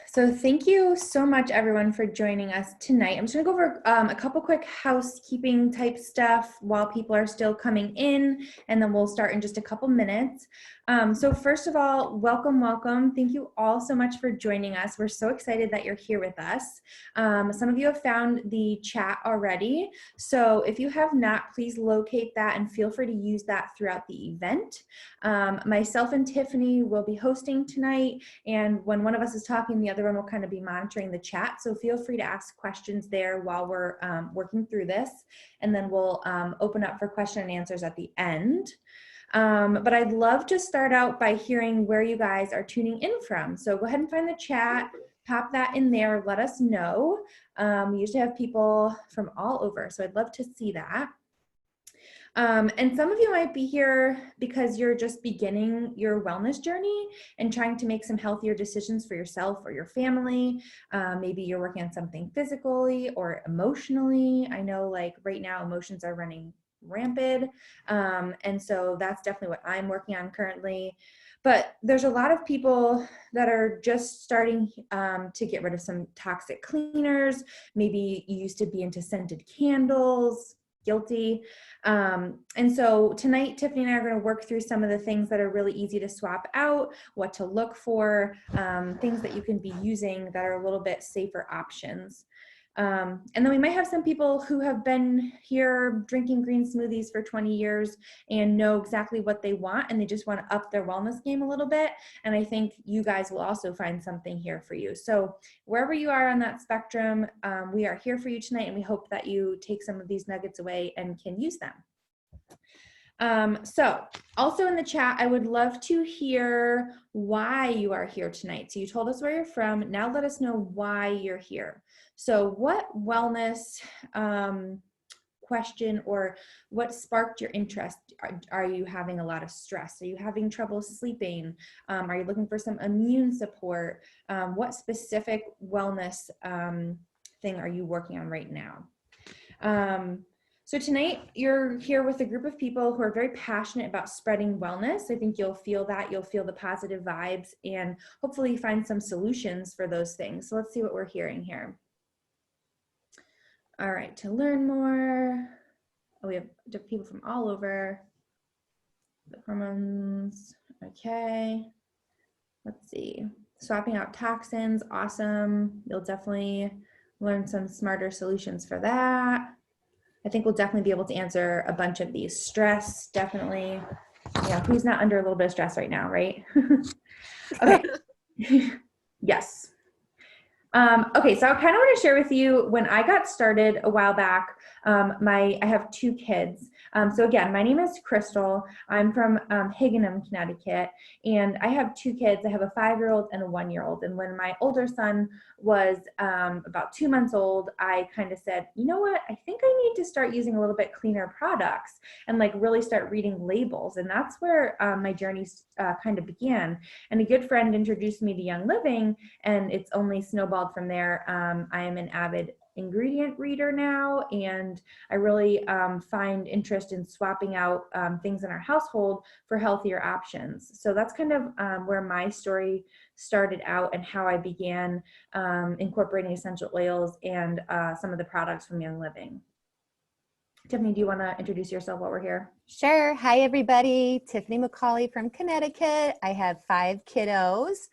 So thank you so much, everyone, for joining us tonight. I'm just going to go over a couple quick housekeeping type stuff while people are still coming in, and then we'll start in just a couple minutes. So first of all, welcome, welcome. Thank you all so much for joining us. We're so excited that you're here with us. Some of you have found the chat already. So if you have not, please locate that and feel free to use that throughout the event. Myself and Tiffany will be hosting tonight, and when one of us is talking, the other one will kind of be monitoring the chat. So feel free to ask questions there while we're working through this, and then we'll open up for question and answers at the end. But I'd love to start out by hearing where you guys are tuning in from. So go ahead and find the chat, pop that in there, let us know. We usually have people from all over, so I'd love to see that. And some of you might be here because you're just beginning your wellness journey and trying to make some healthier decisions for yourself or your family. Maybe you're working on something physically or emotionally. I know like right now emotions are running rampant. And so that's definitely what I'm working on currently. But there's a lot of people that are just starting to get rid of some toxic cleaners. Maybe you used to be into scented candles. Guilty. And so tonight, Tiffany and I are going to work through some of the things that are really easy to swap out, what to look for, things that you can be using that are a little bit safer options. And then we might have some people who have been here drinking green smoothies for 20 years and know exactly what they want, and they just want to up their wellness game a little bit. And I think you guys will also find something here for you. So wherever you are on that spectrum, we are here for you tonight, and we hope that you take some of these nuggets away and can use them. So also in the chat, I would love to hear why you are here tonight. So you told us where you're from. Now let us know why you're here. So what wellness question or what sparked your interest? Are you having a lot of stress? Are you having trouble sleeping? Are you looking for some immune support? What specific wellness thing are you working on right now? So tonight you're here with a group of people who are very passionate about spreading wellness. I think you'll feel that, you'll feel the positive vibes, and hopefully find some solutions for those things. So let's see what we're hearing here. All right, to learn more. Oh, we have people from all over. The hormones, okay. Let's see, swapping out toxins, awesome. You'll definitely learn some smarter solutions for that. I think we'll definitely be able to answer a bunch of these. Stress, definitely. Yeah, who's not under a little bit of stress right now, right? Okay. Yes. Okay, so I kind of want to share with you when I got started a while back. I have two kids. So again, my name is Crystal. I'm from Higganum, Connecticut, and I have two kids. I have a 5-year-old and a 1-year-old. And when my older son was about 2 months old, I kind of said, you know what? I think I need to start using a little bit cleaner products and like really start reading labels. And that's where my journey kind of began. And a good friend introduced me to Young Living, and it's only snowballed from there. I am an avid ingredient reader now, and I really find interest in swapping out things in our household for healthier options. So that's kind of where my story started out and how I began incorporating essential oils and some of the products from Young Living. Tiffany, do you want to introduce yourself while we're here? Sure. Hi, everybody. Tiffany McCauley from Connecticut. I have 5 kiddos.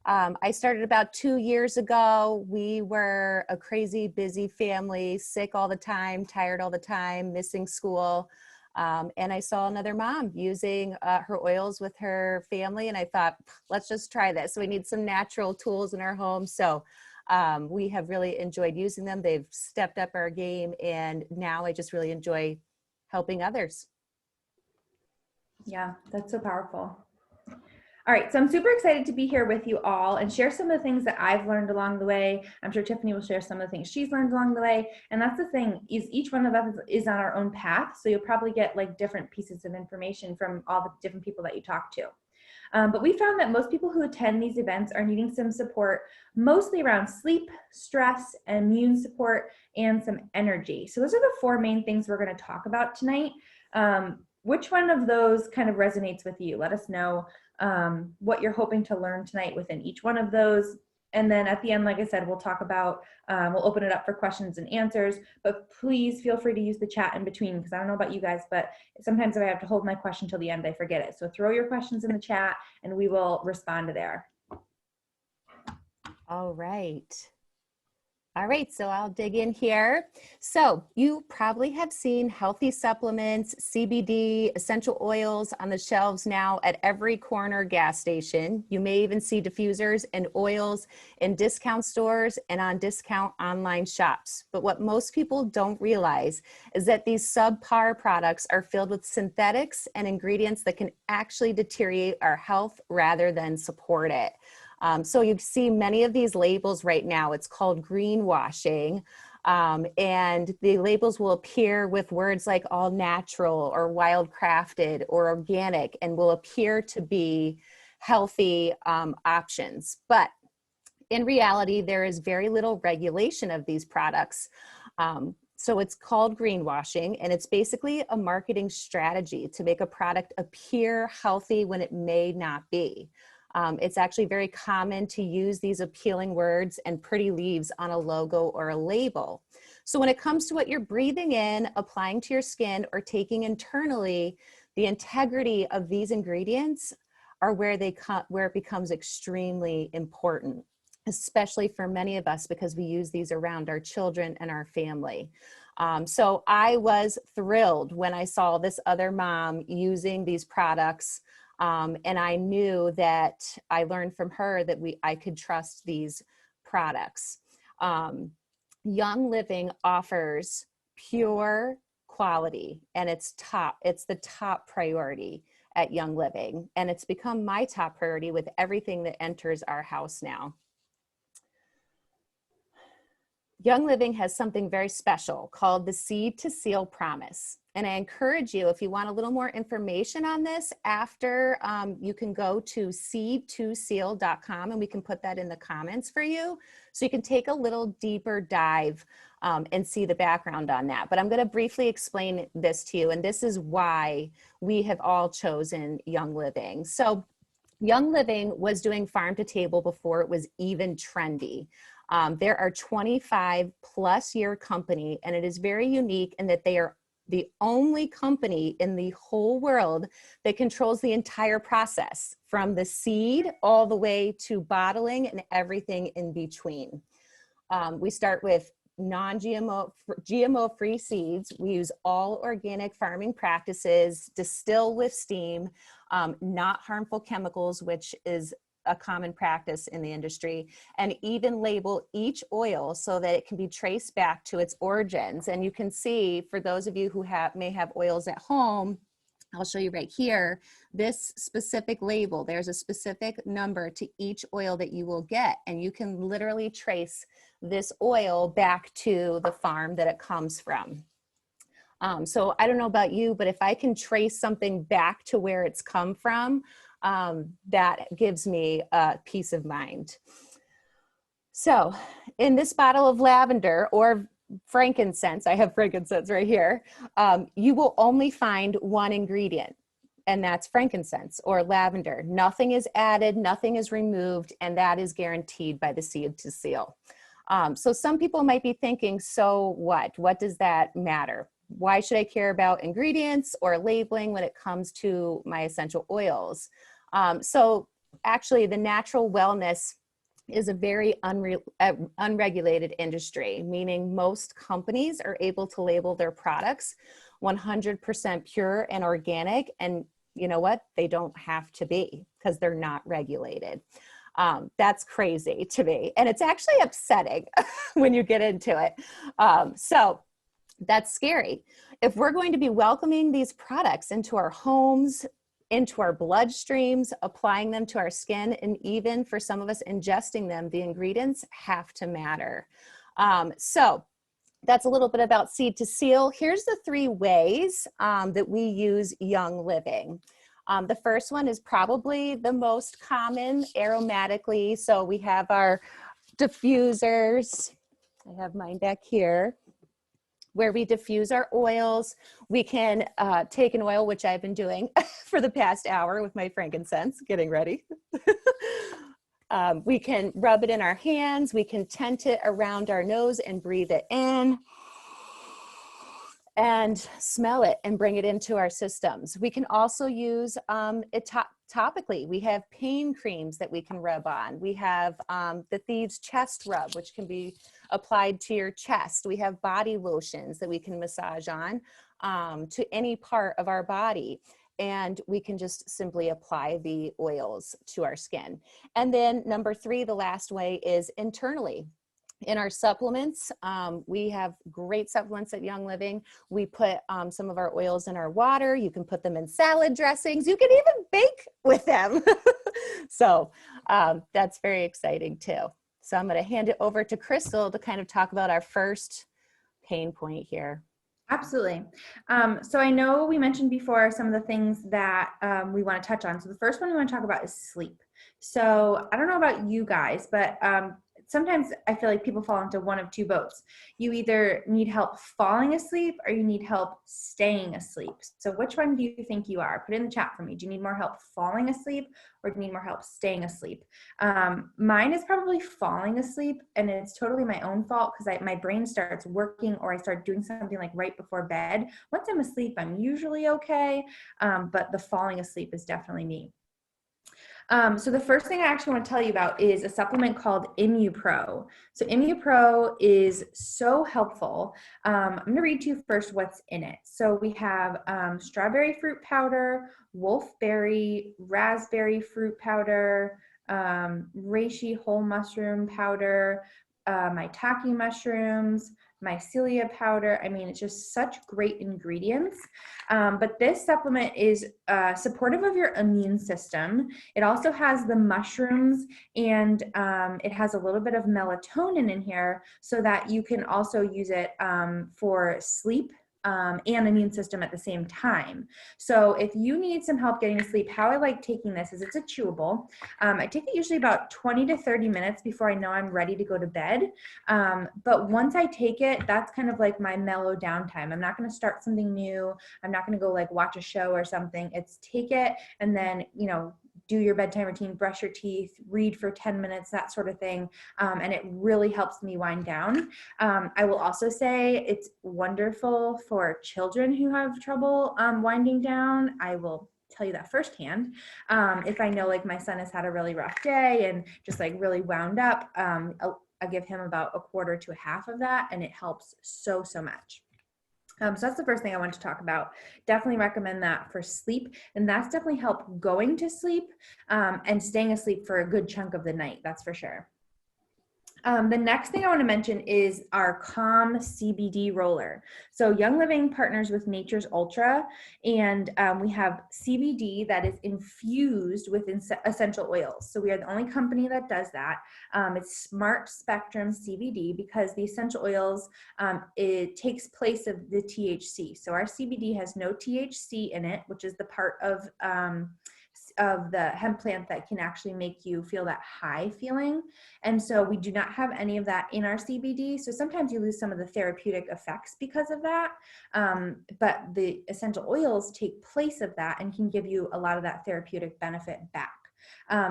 I started about 2 years ago. We were a crazy, busy family, sick all the time, tired all the time, missing school. And I saw another mom using her oils with her family, and I thought, let's just try this. We need some natural tools in our home. So we have really enjoyed using them. They've stepped up our game, and now I just really enjoy helping others. Yeah, that's so powerful. All right, so I'm super excited to be here with you all and share some of the things that I've learned along the way. I'm sure Tiffany will share some of the things she's learned along the way. And that's the thing, is each one of us is on our own path. So you'll probably get like different pieces of information from all the different people that you talk to. But we found that most people who attend these events are needing some support, mostly around sleep, stress, immune support, and some energy. So those are the 4 main things we're going to talk about tonight. Which one of those kind of resonates with you? Let us know what you're hoping to learn tonight within each one of those. And then at the end, like I said, we'll talk about, we'll open it up for questions and answers, but please feel free to use the chat in between, because I don't know about you guys, but sometimes if I have to hold my question till the end, I forget it. So throw your questions in the chat and we will respond to there. All right. All right, so I'll dig in here. So you probably have seen healthy supplements, CBD, essential oils on the shelves now at every corner gas station. You may even see diffusers and oils in discount stores and on discount online shops. But what most people don't realize is that these subpar products are filled with synthetics and ingredients that can actually deteriorate our health rather than support it. So you see many of these labels right now. It's called greenwashing. And the labels will appear with words like all natural or wild crafted or organic, and will appear to be healthy options. But in reality, there is very little regulation of these products. So it's called greenwashing, and it's basically a marketing strategy to make a product appear healthy when it may not be. It's actually very common to use these appealing words and pretty leaves on a logo or a label. So when it comes to what you're breathing in, applying to your skin, or taking internally, the integrity of these ingredients are where it becomes extremely important, especially for many of us, because we use these around our children and our family. So I was thrilled when I saw this other mom using these products. And I knew that I learned from her that I could trust these products. Young Living offers pure quality, and it's the top priority at Young Living. And it's become my top priority with everything that enters our house now. Young Living has something very special called the Seed to Seal Promise. And I encourage you, if you want a little more information on this, after you can go to seed2seal.com, and we can put that in the comments for you. So you can take a little deeper dive and see the background on that. But I'm going to briefly explain this to you. And this is why we have all chosen Young Living. So Young Living was doing farm to table before it was even trendy. They're a 25 plus year company, and it is very unique in that they are the only company in the whole world that controls the entire process, from the seed all the way to bottling and everything in between. We start with GMO free seeds. We use all organic farming practices, distill with steam, not harmful chemicals, which is a common practice in the industry, and even label each oil so that it can be traced back to its origins. And you can see, for those of you who may have oils at home, I'll show you right here, this specific label, there's a specific number to each oil that you will get, and you can literally trace this oil back to the farm that it comes from. So I don't know about you, but if I can trace something back to where it's come from, that gives me peace of mind. So in this bottle of lavender or frankincense, I have frankincense right here, you will only find one ingredient, and that's frankincense or lavender. Nothing is added, nothing is removed, and that is guaranteed by the Seed to Seal. So some people might be thinking, so what? What does that matter? Why should I care about ingredients or labeling when it comes to my essential oils? So actually, the natural wellness is a very unregulated industry, meaning most companies are able to label their products 100% pure and organic. And you know what? They don't have to be, because they're not regulated. That's crazy to me. And it's actually upsetting when you get into it. So that's scary. If we're going to be welcoming these products into our homes, into our bloodstreams, applying them to our skin, and even for some of us ingesting them, the ingredients have to matter. So that's a little bit about Seed to Seal. Here's the 3 ways that we use Young Living. The first one is probably the most common, aromatically. So we have our diffusers. I have mine back here, where we diffuse our oils. We can take an oil, which I've been doing for the past hour with my frankincense, getting ready. We can rub it in our hands. We can tent it around our nose and breathe it in and smell it and bring it into our systems. We can also use it topically. We have pain creams that we can rub on. We have the Thieves Chest Rub, which can be applied to your chest. We have body lotions that we can massage on to any part of our body. And we can just simply apply the oils to our skin. And then number 3, the last way is internally. In our supplements, we have great supplements at Young Living. We put some of our oils in our water. You can put them in salad dressings. You can even bake with them. So that's very exciting too. So I'm going to hand it over to Crystal to kind of talk about our first pain point here. Absolutely. So I know we mentioned before some of the things that we want to touch on. So the first one we want to talk about is sleep. So I don't know about you guys, but sometimes I feel like people fall into one of two boats. You either need help falling asleep or you need help staying asleep. So which one do you think you are? Put it in the chat for me. Do you need more help falling asleep or do you need more help staying asleep? Mine is probably falling asleep, and it's totally my own fault because my brain starts working or I start doing something like right before bed. Once I'm asleep, I'm usually okay, but the falling asleep is definitely me. So the first thing I actually want to tell you about is a supplement called ImmuPro. So ImmuPro is so helpful. I'm going to read to you first what's in it. So we have strawberry fruit powder, wolfberry, raspberry fruit powder, reishi whole mushroom powder, maitake mushrooms, mycelia powder. I mean, it's just such great ingredients. But this supplement is supportive of your immune system. It also has the mushrooms, and it has a little bit of melatonin in here so that you can also use it for sleep and immune system at the same time. So if you need some help getting to sleep, how I like taking this is it's a chewable. I take it usually about 20 to 30 minutes before I know I'm ready to go to bed. But once I take it, that's kind of like my mellow downtime. I'm not going to start something new. I'm not going to go like watch a show or something. It's take it and then, you know, do your bedtime routine, brush your teeth, read for 10 minutes, that sort of thing. And it really helps me wind down. I will also say it's wonderful for children who have trouble winding down. I will tell you that firsthand. If I know like my son has had a really rough day and just like really wound up, I give him about a quarter to a half of that, and it helps so much. So that's the first thing I want to talk about. Definitely recommend that for sleep. And that's definitely help going to sleep and staying asleep for a good chunk of the night. That's for sure. The next thing I want to mention is our Calm CBD roller. So Young Living partners with Nature's Ultra, and we have CBD that is infused with essential oils. So we are the only company that does that. It's Smart Spectrum CBD because the essential oils, it takes place of the THC. So our CBD has no THC in it, which is the part of the hemp plant that can actually make you feel that high feeling. And so we do not have any of that in our CBD. So sometimes you lose some of the therapeutic effects because of that. But the essential oils take place of that and can give you a lot of that therapeutic benefit back.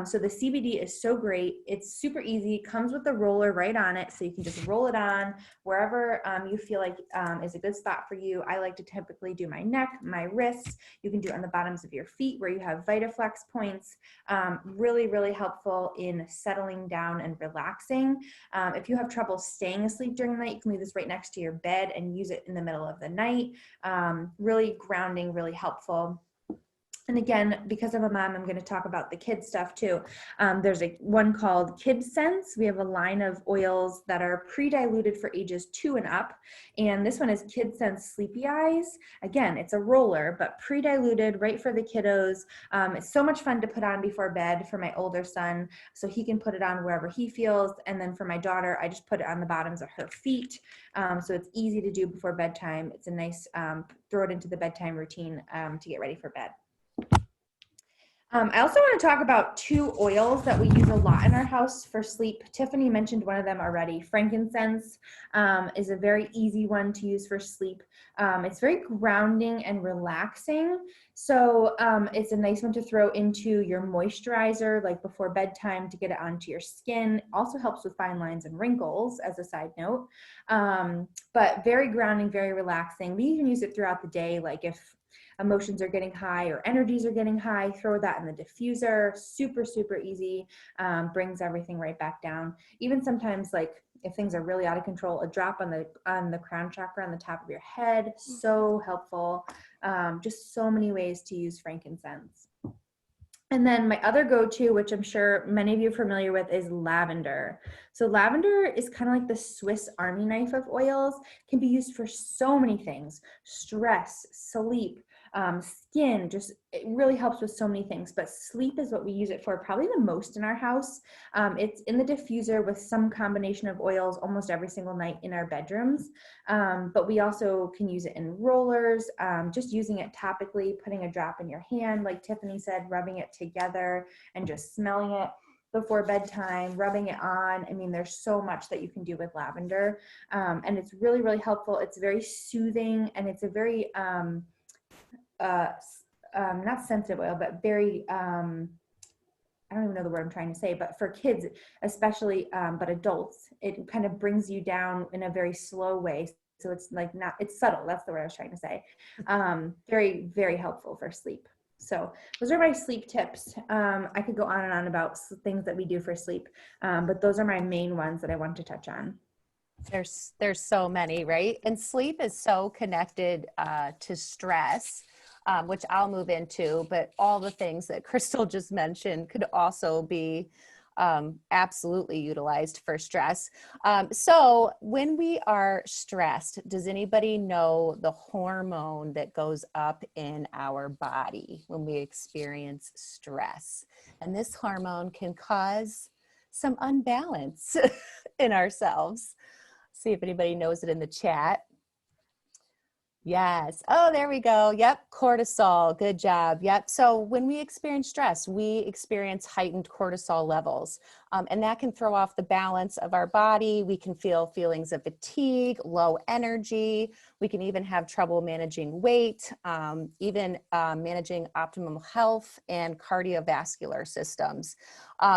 So the CBD is so great. It's super easy. It comes with the roller right on it. So you can just roll it on wherever you feel like is a good spot for you. I like to typically do my neck, my wrists. You can do it on the bottoms of your feet where you have VitaFlex points. Really helpful in settling down and relaxing. If you have trouble staying asleep during the night, you can leave this right next to your bed and use it in the middle of the night. Really grounding, really helpful. And again, because I'm a mom, I'm going to talk about the kids stuff too. There's one called Kids Sense. We have a line of oils that are pre-diluted for ages 2 and up. And this one is Kids Sense Sleepy Eyes. Again, it's a roller, but pre-diluted right for the kiddos. It's so much fun to put on before bed for my older son, so he can put it on wherever he feels. And then for my daughter, I just put it on the bottoms of her feet. So it's easy to do before bedtime. It's a nice, throw it into the bedtime routine to get ready for bed. I also want to talk about two oils that we use a lot in our house for sleep. Tiffany mentioned one of them already. Frankincense is a very easy one to use for sleep. It's very grounding and relaxing. So it's a nice one to throw into your moisturizer, like before bedtime, to get it onto your skin. Also helps with fine lines and wrinkles, as a side note. But very grounding, very relaxing. We can use it throughout the day, like if emotions are getting high or energies are getting high, throw that in the diffuser. Super, super easy. Brings everything right back down. Even sometimes, like if things are really out of control, a drop on the crown chakra on the top of your head, so helpful. Just so many ways to use frankincense. And then my other go-to, which I'm sure many of you are familiar with, is lavender. So lavender is kind of like the Swiss Army knife of oils, can be used for so many things: stress, sleep, skin, just it really helps with so many things. But sleep is what we use it for probably the most in our house. It's in the diffuser with some combination of oils almost every single night in our bedrooms. But we also can use it in rollers, just using it topically, putting a drop in your hand, like Tiffany said, rubbing it together and just smelling it before bedtime, rubbing it on. I mean, there's so much that you can do with lavender. And it's really, really helpful. It's very soothing, and it's a very, not sensitive oil, but very, I don't even know the word I'm trying to say, but for kids especially, but adults, it kind of brings you down in a very slow way. So it's like not, it's subtle. That's the word I was trying to say. Very, very helpful for sleep. So those are my sleep tips. I could go on and on about things that we do for sleep, but those are my main ones that I want to touch on. There's so many, right? And sleep is so connected to stress, which I'll move into, but all the things that Crystal just mentioned could also be absolutely utilized for stress. So when we are stressed, does anybody know the hormone that goes up in our body when we experience stress? And this hormone can cause some unbalance in ourselves. See if anybody knows it in the chat. Yes. Oh, there we go. Yep. Cortisol. Good job. Yep. So when we experience stress, we experience heightened cortisol levels, and that can throw off the balance of our body. We can feel feelings of fatigue, low energy. We can even have trouble managing weight, even managing optimal health and cardiovascular systems.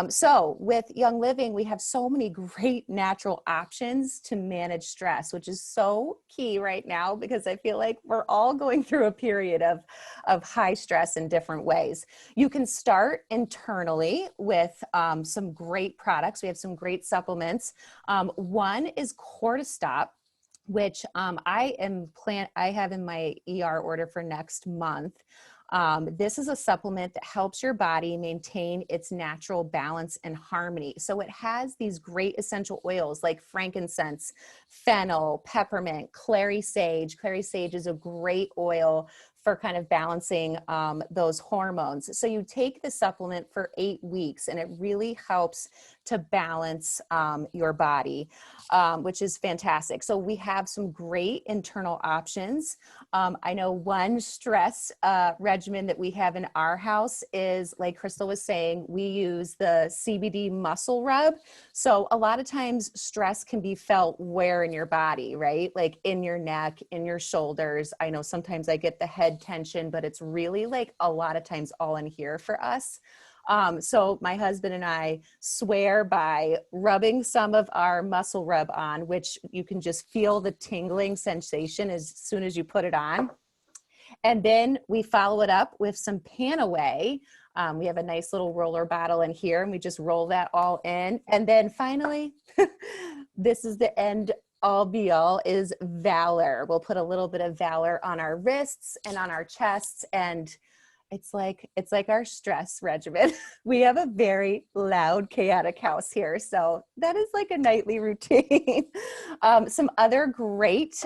So with Young Living, we have so many great natural options to manage stress, which is so key right now because I feel like we're all going through a period of high stress in different ways. You can start internally with some great products. We have some great supplements. One is Cortistop, which I have in my ER order for next month. This is a supplement that helps your body maintain its natural balance and harmony. So it has these great essential oils like frankincense, fennel, peppermint, clary sage. Clary sage is a great oil for kind of balancing those hormones. So you take the supplement for 8 weeks and it really helps to balance your body, which is fantastic. So we have some great internal options. I know one stress regimen that we have in our house is, like Crystal was saying, we use the CBD muscle rub. So a lot of times stress can be felt where in your body, right? Like in your neck, in your shoulders. I know sometimes I get the head tension, but it's really like a lot of times all in here for us. So my husband and I swear by rubbing some of our muscle rub on, which you can just feel the tingling sensation as soon as you put it on. And then we follow it up with some Panaway. We have a nice little roller bottle in here and we just roll that all in. And then finally, this is the end all be all, is Valor. We'll put a little bit of Valor on our wrists and on our chests, and it's like our stress regimen. We have a very loud, chaotic house here. So that is like a nightly routine. Some other great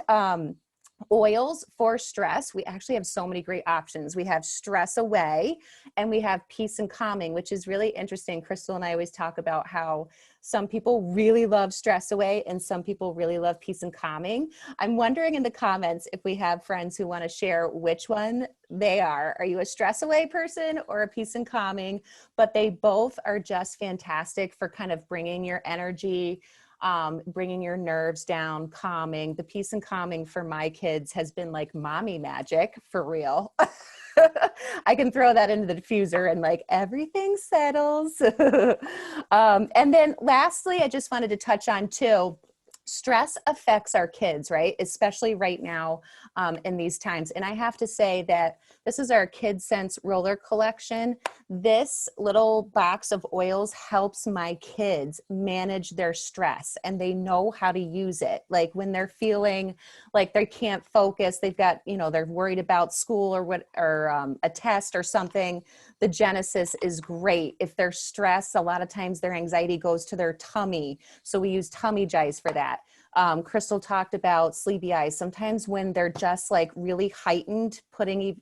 Oils for stress, we actually have so many great options. We have stress away and we have peace and calming, which is really interesting. Crystal and I always talk about how some people really love stress away and some people really love peace and calming. I'm wondering in the comments if we have friends who want to share which one they are. Are you a stress away person or a peace and calming? But they both are just fantastic for kind of bringing your energy, bringing your nerves down, calming. The peace and calming for my kids has been like mommy magic for real. I can throw that into the diffuser and like everything settles. And then lastly, I just wanted to touch on too, stress affects our kids, right? Especially right now in these times. And I have to say that this is our Kid Sense roller collection. This little box of oils helps my kids manage their stress and they know how to use it. Like when they're feeling like they can't focus, they've got, they're worried about school or a test or something. The Genesis is great. If they're stressed, a lot of times their anxiety goes to their tummy. So we use tummy jives for that. Crystal talked about sleepy eyes. Sometimes when they're just like really heightened, putting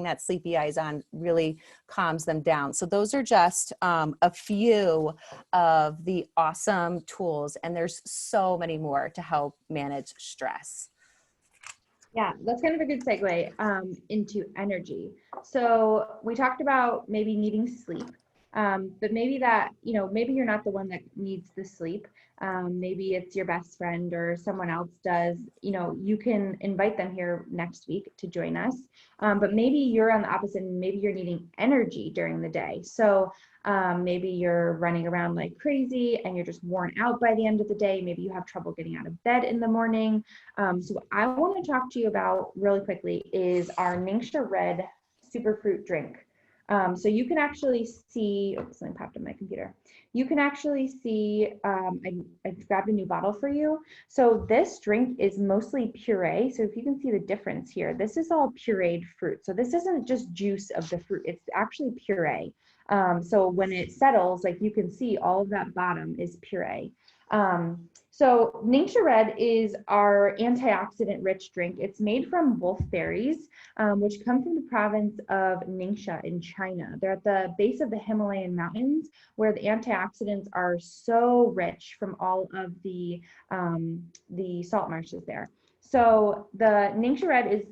that sleepy eyes on really calms them down. So those are just a few of the awesome tools, and there's so many more to help manage stress. Yeah, that's kind of a good segue into energy. So we talked about maybe needing sleep, but maybe that, maybe you're not the one that needs the sleep. Maybe it's your best friend or someone else does. You can invite them here next week to join us. But maybe you're on the opposite, and maybe you're needing energy during the day. So maybe you're running around like crazy and you're just worn out by the end of the day. Maybe you have trouble getting out of bed in the morning. So what I want to talk to you about really quickly is our Ningxia Red Superfruit drink. So you can actually see, something popped on my computer. You can actually see, I grabbed a new bottle for you. So this drink is mostly puree. So if you can see the difference here, this is all pureed fruit. So this isn't just juice of the fruit, it's actually puree. So when it settles, like you can see all of that bottom is puree. So Ningxia Red is our antioxidant rich drink. It's made from wolfberries, which come from the province of Ningxia in China. They're at the base of the Himalayan mountains where the antioxidants are so rich from all of the salt marshes there. So the Ningxia Red is,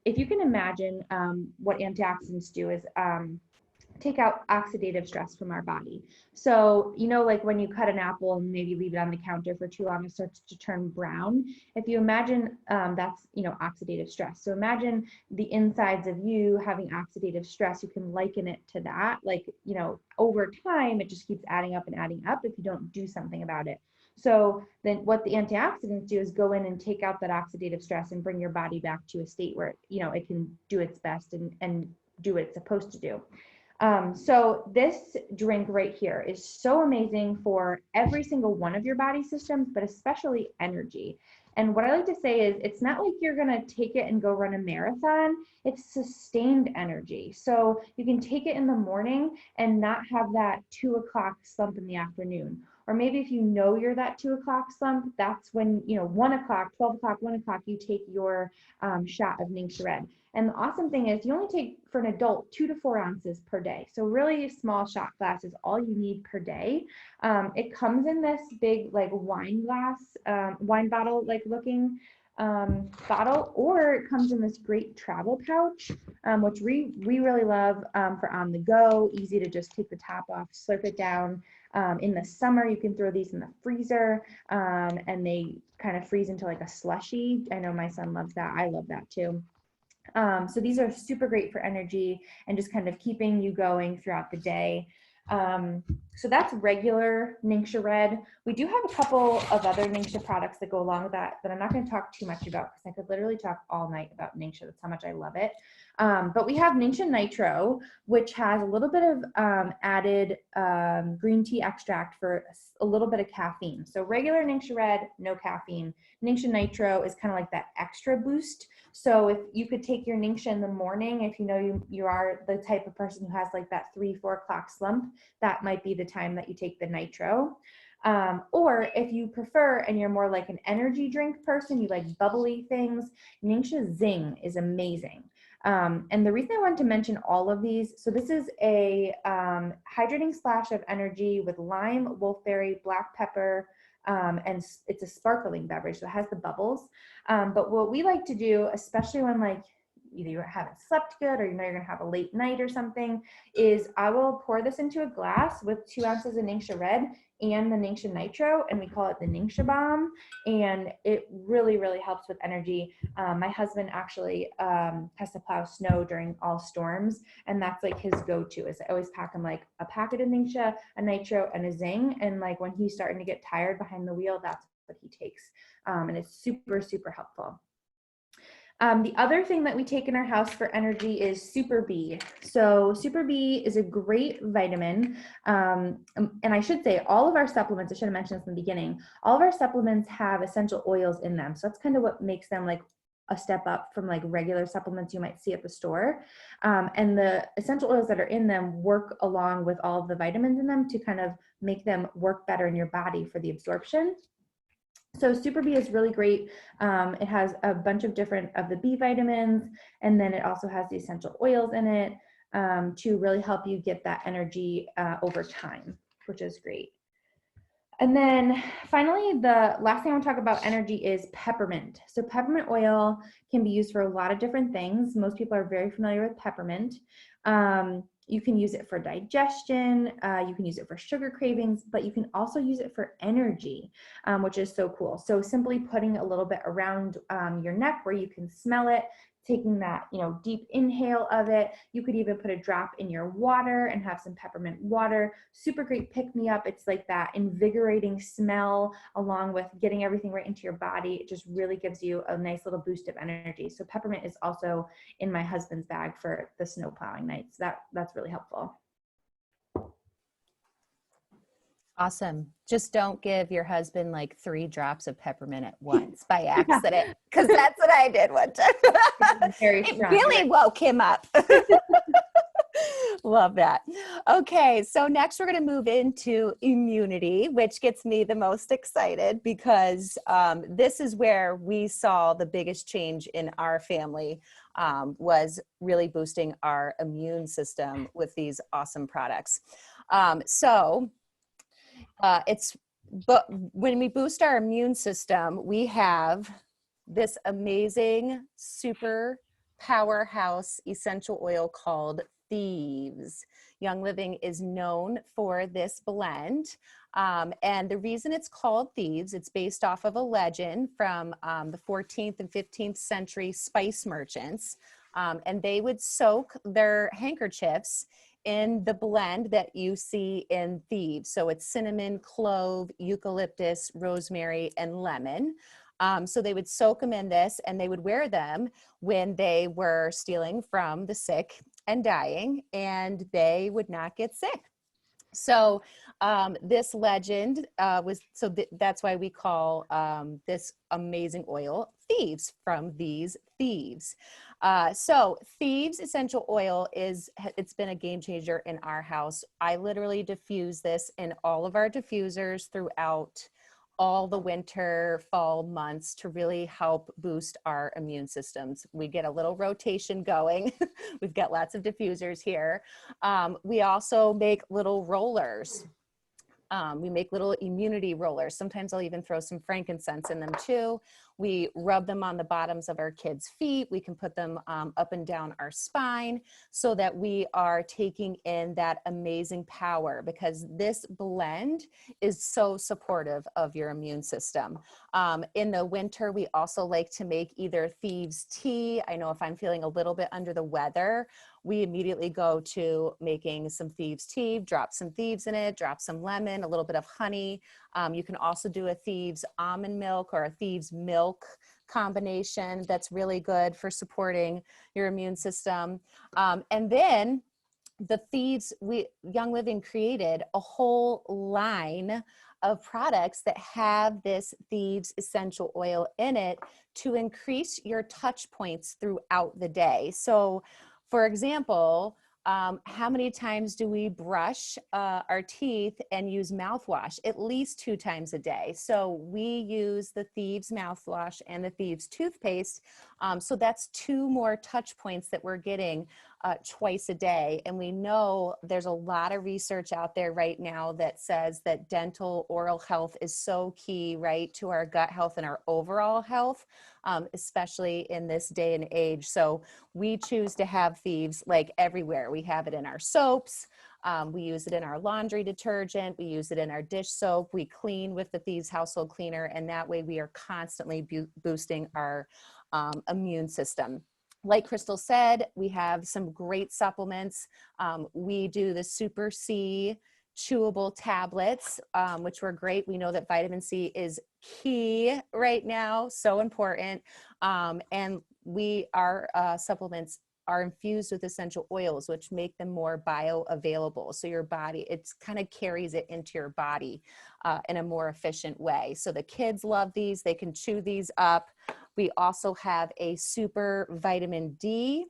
if you can imagine what antioxidants do is take out oxidative stress from our body. So, like when you cut an apple and maybe leave it on the counter for too long, it starts to turn brown. If you imagine that's, oxidative stress. So imagine the insides of you having oxidative stress. You can liken it to that. Like, over time, it just keeps adding up and adding up if you don't do something about it. So then what the antioxidants do is go in and take out that oxidative stress and bring your body back to a state where, it can do its best and do what it's supposed to do. So this drink right here is so amazing for every single one of your body systems, but especially energy. And what I like to say is it's not like you're going to take it and go run a marathon. It's sustained energy. So you can take it in the morning and not have that 2 o'clock slump in the afternoon. Or maybe if you're that 2 o'clock slump, that's when, 1 o'clock, 12 o'clock, 1 o'clock, you take your shot of Ningxia Red. And the awesome thing is you only take, for an adult, 2 to 4 ounces per day. So really small shot glass is all you need per day. It comes in this big like wine glass, wine bottle like looking bottle, or it comes in this great travel pouch, which we really love for on the go, easy to just take the top off, slurp it down. In the summer, you can throw these in the freezer and they kind of freeze into like a slushy. I know my son loves that. I love that too. So these are super great for energy and just kind of keeping you going throughout the day. So that's regular Ningxia Red. We do have a couple of other Ningxia products that go along with that I'm not going to talk too much about because I could literally talk all night about Ningxia. That's how much I love it. But we have Ningxia Nitro, which has a little bit of added green tea extract for a little bit of caffeine. So regular Ningxia Red, no caffeine. Ningxia Nitro is kind of like that extra boost. So if you could take your Ningxia in the morning, if you are the type of person who has like that 3-4 o'clock slump, that might be the time that you take the Nitro. Or if you prefer and you're more like an energy drink person, you like bubbly things, Ningxia Zing is amazing. And the reason I wanted to mention all of these, so this is a hydrating splash of energy with lime, wolfberry, black pepper, and it's a sparkling beverage, so it has the bubbles. But what we like to do, especially when like either you haven't slept good or you know you're gonna have a late night or something, is I will pour this into a glass with 2 ounces of Ningxia Red and the Ningxia Nitro, and we call it the Ningxia Bomb, and it really, really helps with energy. My husband actually has to plow snow during all storms, and that's like his go-to. Is I always pack him like a packet of Ningxia, a Nitro, and a Zing, and like when he's starting to get tired behind the wheel, that's what he takes, and it's super, super helpful. The other thing that we take in our house for energy is Super B. So Super B is a great vitamin. And I should say all of our supplements, I should have mentioned this in the beginning, all of our supplements have essential oils in them. So that's kind of what makes them like a step up from like regular supplements you might see at the store. And the essential oils that are in them work along with all of the vitamins in them to kind of make them work better in your body for the absorption. So Super B is really great. It has a bunch of different of the B vitamins, and then it also has the essential oils in it to really help you get that energy over time, which is great. And then finally, the last thing I want to talk about energy is peppermint. So peppermint oil can be used for a lot of different things. Most people are very familiar with peppermint. You can use it for digestion, you can use it for sugar cravings, but you can also use it for energy, which is so cool. So simply putting a little bit around your neck where you can smell it, taking that, deep inhale of it. You could even put a drop in your water and have some peppermint water. Super great pick-me-up. It's like that invigorating smell along with getting everything right into your body. It just really gives you a nice little boost of energy. So peppermint is also in my husband's bag for the snow plowing nights. That's really helpful. Awesome. Just don't give your husband like 3 drops of peppermint at once by accident, because that's what I did one time. It really woke him up. Love that. Okay, so next we're going to move into immunity, which gets me the most excited because this is where we saw the biggest change in our family, was really boosting our immune system with these awesome products. But when we boost our immune system, we have this amazing super powerhouse essential oil called Thieves. Young Living is known for this blend. And the reason it's called Thieves, it's based off of a legend from the 14th and 15th century spice merchants. And they would soak their handkerchiefs in the blend that you see in Thieves. So it's cinnamon, clove, eucalyptus, rosemary, and lemon. So they would soak them in this and they would wear them when they were stealing from the sick and dying, and they would not get sick. So this legend that's why we call this amazing oil Thieves, from these thieves. So Thieves essential oil it's been a game changer in our house. I literally diffuse this in all of our diffusers throughout all the winter, fall months to really help boost our immune systems. We get a little rotation going. We've got lots of diffusers here. We also make little rollers. We make little immunity rollers. Sometimes I'll even throw some frankincense in them too. We rub them on the bottoms of our kids' feet. We can put them up and down our spine so that we are taking in that amazing power, because this blend is so supportive of your immune system. In the winter, we also like to make either Thieves tea. I know if I'm feeling a little bit under the weather, we immediately go to making some Thieves tea, drop some Thieves in it, drop some lemon, a little bit of honey. You can also do a Thieves almond milk or a Thieves milk combination that's really good for supporting your immune system. And then the Thieves, Young Living created a whole line of products that have this Thieves essential oil in it to increase your touch points throughout the day. So for example, How many times do we brush our teeth and use mouthwash? At least 2 times a day. So we use the Thieves mouthwash and the Thieves toothpaste. So that's 2 more touch points that we're getting twice a day. And we know there's a lot of research out there right now that says that dental oral health is so key, right, to our gut health and our overall health, especially in this day and age. So we choose to have Thieves like everywhere. We have it in our soaps. We use it in our laundry detergent. We use it in our dish soap. We clean with the Thieves household cleaner. And that way we are constantly boosting our immune system. Like Crystal said, we have some great supplements. We do the Super C chewable tablets, which were great. We know that vitamin C is key right now, so important. And our supplements are infused with essential oils, which make them more bioavailable. So your body, it kind of carries it into your body in a more efficient way. So the kids love these. They can chew these up. We also have a super vitamin D,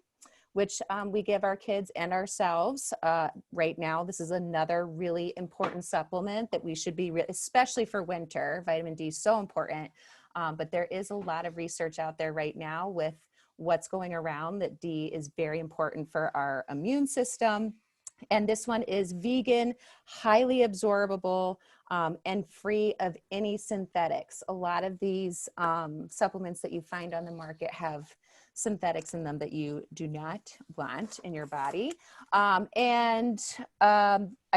which we give our kids and ourselves right now. This is another really important supplement that we should be, especially for winter. Vitamin D is so important, but there is a lot of research out there right now with what's going around that D is very important for our immune system. And this one is vegan, highly absorbable, and free of any synthetics. A lot of these supplements that you find on the market have synthetics in them that you do not want in your body. I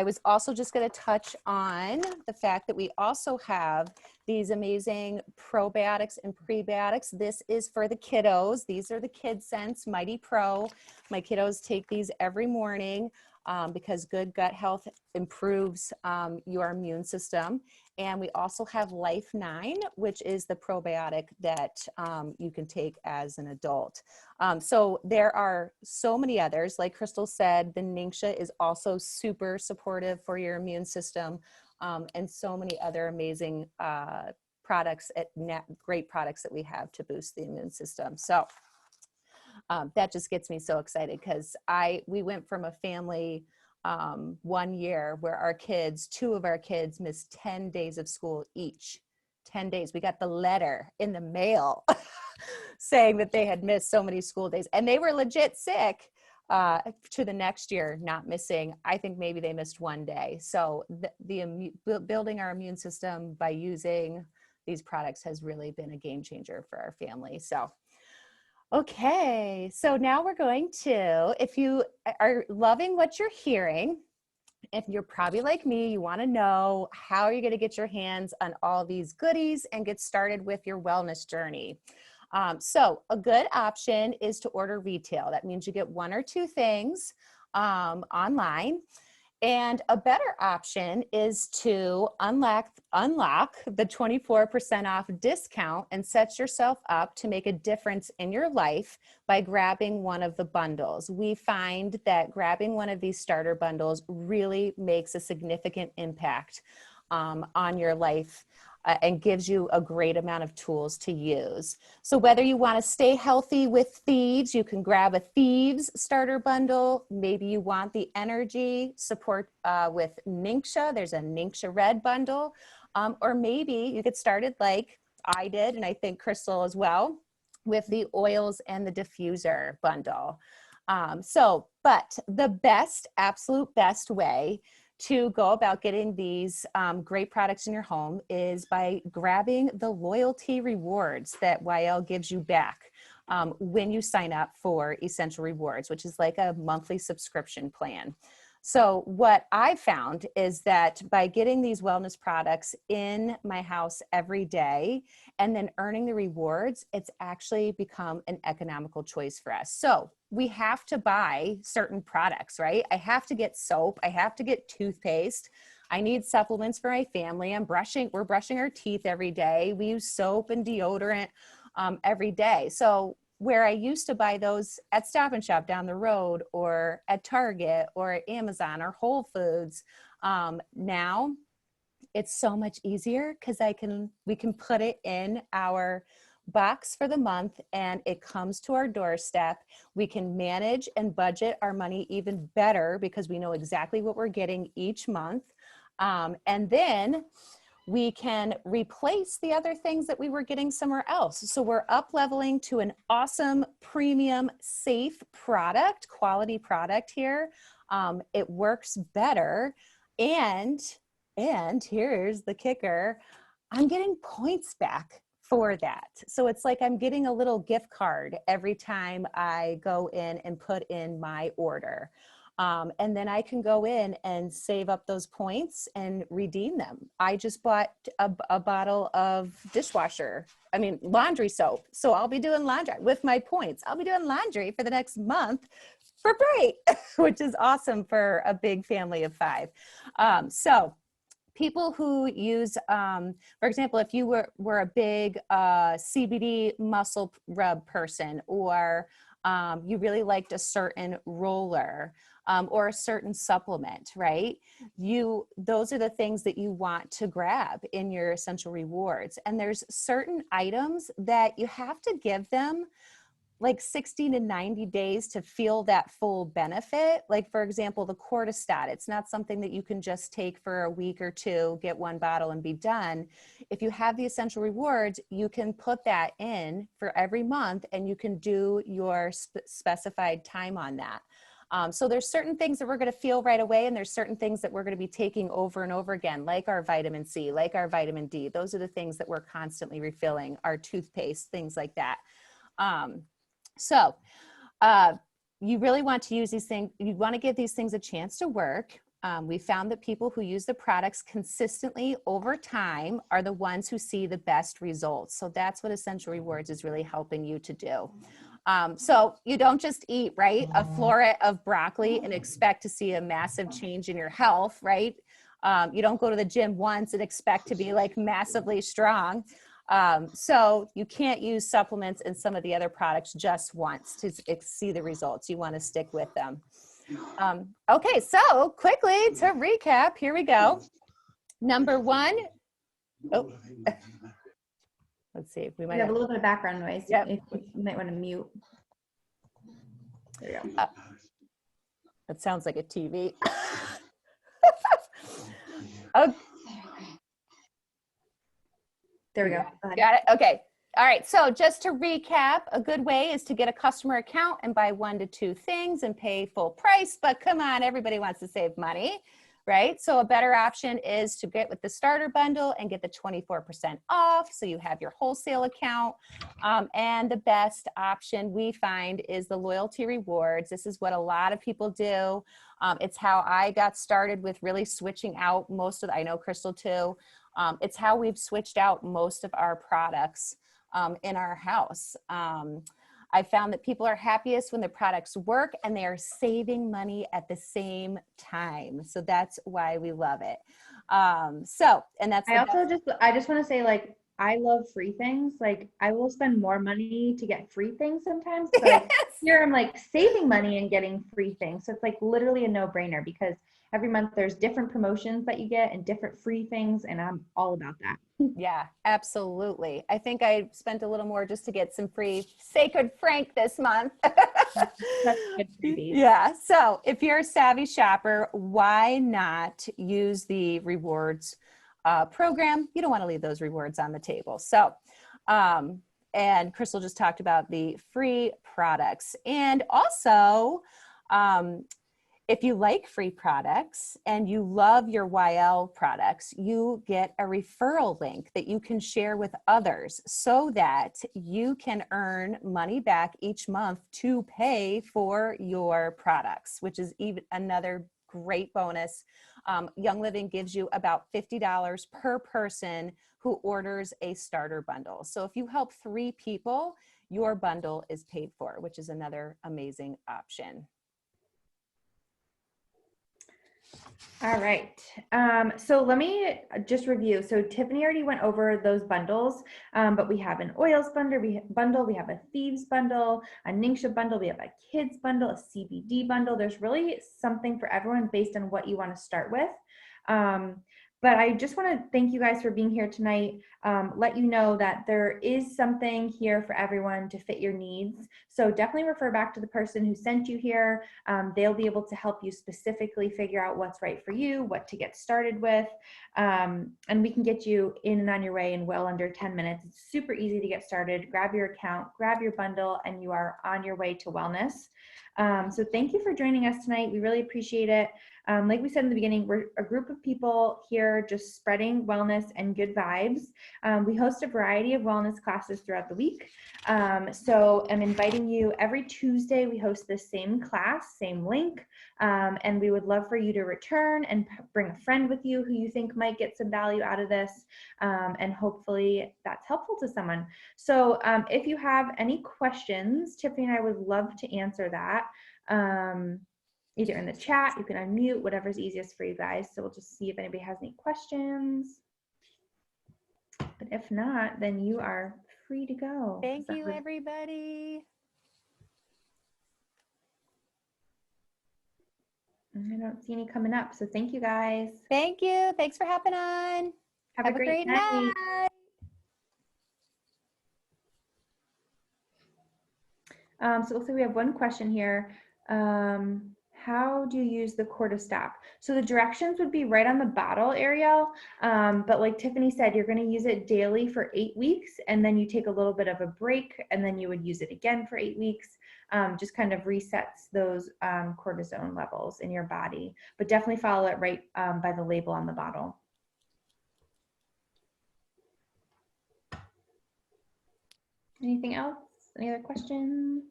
was also just going to touch on the fact that we also have these amazing probiotics and prebiotics. This is for the kiddos. These are the Kid Sense Mighty Pro. My kiddos take these every morning because good gut health improves your immune system. And we also have Life 9, which is the probiotic that you can take as an adult. So there are so many others. Like Crystal said, the Ningxia is also super supportive for your immune system, and so many other amazing products, great products that we have to boost the immune system. So that just gets me so excited because we went from a family 1 year where 2 of our kids missed 10 days of school each. 10 days. We got the letter in the mail saying that they had missed so many school days, and they were legit sick to the next year, not missing. I think maybe they missed 1 day. So building our immune system by using these products has really been a game changer for our family. So okay, so now we're going to, if you are loving what you're hearing, if you're probably like me, you want to know how are you going to get your hands on all these goodies and get started with your wellness journey. So a good option is to order retail. That means you get 1 or 2 things online. And a better option is to unlock the 24% off discount and set yourself up to make a difference in your life by grabbing one of the bundles. We find that grabbing one of these starter bundles really makes a significant impact on your life and gives you a great amount of tools to use. So whether you want to stay healthy with Thieves, you can grab a Thieves starter bundle. Maybe you want the energy support with Ningxia. There's a Ningxia Red bundle. Or maybe you get started like I did, and I think Crystal as well, with the oils and the diffuser bundle. But the absolute best way to go about getting these great products in your home is by grabbing the loyalty rewards that YL gives you back when you sign up for Essential Rewards, which is like a monthly subscription plan. So what I've found is that by getting these wellness products in my house every day and then earning the rewards, it's actually become an economical choice for us. So we have to buy certain products, right? I have to get soap. I have to get toothpaste. I need supplements for my family. We're brushing our teeth every day. We use soap and deodorant every day. So where I used to buy those at Stop and Shop down the road or at Target or at Amazon or Whole Foods, now it's so much easier because we can put it in our box for the month and it comes to our doorstep. We can manage and budget our money even better because we know exactly what we're getting each month. And then we can replace the other things that we were getting somewhere else. So we're up leveling to an awesome, premium, safe product, quality product here. It works better. And here's the kicker, I'm getting points back for that. So it's like I'm getting a little gift card every time I go in and put in my order. And then I can go in and save up those points and redeem them. I just bought a bottle of laundry soap. So I'll be doing laundry with my points. I'll be doing laundry for the next month for free, which is awesome for a big family of 5. So people who use, for example, if you were a big CBD muscle rub person, or you really liked a certain roller, or a certain supplement, right? Those are the things that you want to grab in your essential rewards. And there's certain items that you have to give them like 60 to 90 days to feel that full benefit. Like, for example, the cortistat, it's not something that you can just take for a week or two, get one bottle and be done. If you have the essential rewards, you can put that in for every month and you can do your specified time on that. So there's certain things that we're going to feel right away, and there's certain things that we're going to be taking over and over again, like our vitamin C, like our vitamin D. Those are the things that we're constantly refilling, our toothpaste, things like that. So you really want to use these things. You want to give these things a chance to work. We found that people who use the products consistently over time are the ones who see the best results. So that's what Essential Rewards is really helping you to do. So you don't just eat, right, a floret of broccoli and expect to see a massive change in your health, right? You don't go to the gym once and expect to be like massively strong. So you can't use supplements and some of the other products just once to see the results. You want to stick with them. Okay, so quickly to recap, here we go. Number 1. Oh, let's see. We have a little bit of background noise. Yep. You might want to mute. There you go. That sounds like a TV. Okay. There we go. Got it. Okay. All right. So just to recap, a good way is to get a customer account and buy 1 to 2 things and pay full price. But come on, everybody wants to save money, right? So a better option is to get with the starter bundle and get the 24% off. So you have your wholesale account. And the best option we find is the loyalty rewards. This is what a lot of people do. It's how I got started with really switching out most of, I know Crystal too. It's how we've switched out most of our products in our house. I found that people are happiest when the products work and they are saving money at the same time. So that's why we love it. And that's I just want to say, like, I love free things. Like, I will spend more money to get free things sometimes. So like, here I'm like saving money and getting free things. So it's like literally a no-brainer because every month there's different promotions that you get and different free things, and I'm all about that. Yeah, absolutely. I think I spent a little more just to get some free Sacred Frank this month. That's good freebies. Yeah. So if you're a savvy shopper, why not use the rewards program? You don't want to leave those rewards on the table. So, and Crystal just talked about the free products. And also, if you like free products and you love your YL products, you get a referral link that you can share with others so that you can earn money back each month to pay for your products, which is even another great bonus. Young Living gives you about $50 per person who orders a starter bundle. So if you help 3 people, your bundle is paid for, which is another amazing option. All right. So let me just review. So Tiffany already went over those bundles, but we have an oils bundle, we have a thieves bundle, a Ningxia bundle, we have a kids bundle, a CBD bundle. There's really something for everyone based on what you want to start with. But I just want to thank you guys for being here tonight. Let you know that there is something here for everyone to fit your needs. So definitely refer back to the person who sent you here. They'll be able to help you specifically figure out what's right for you, what to get started with. And we can get you in and on your way in well under 10 minutes. It's super easy to get started. Grab your account, grab your bundle, and you are on your way to wellness. So thank you for joining us tonight. We really appreciate it. Like we said in the beginning, we're a group of people here just spreading wellness and good vibes. We host a variety of wellness classes throughout the week. So I'm inviting you every Tuesday. We host the same class, same link, and we would love for you to return and bring a friend with you who you think might get some value out of this, and hopefully that's helpful to someone. So if you have any questions, Tiffany and I would love to answer that. Either in the chat, you can unmute, whatever's easiest for you guys. So we'll just see if anybody has any questions. But if not, then you are free to go. Thank you, everybody. I don't see any coming up. So thank you guys. Thank you. Thanks for hopping on. Have a great night. So it looks like we have one question here. How do you use the cortistab? So the directions would be right on the bottle, Ariel. But like Tiffany said, you're going to use it daily for 8 weeks, and then you take a little bit of a break, and then you would use it again for 8 weeks. Just kind of resets those cortisone levels in your body. But definitely follow it right by the label on the bottle. Anything else? Any other questions?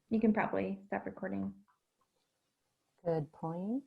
You can probably stop recording. Good point.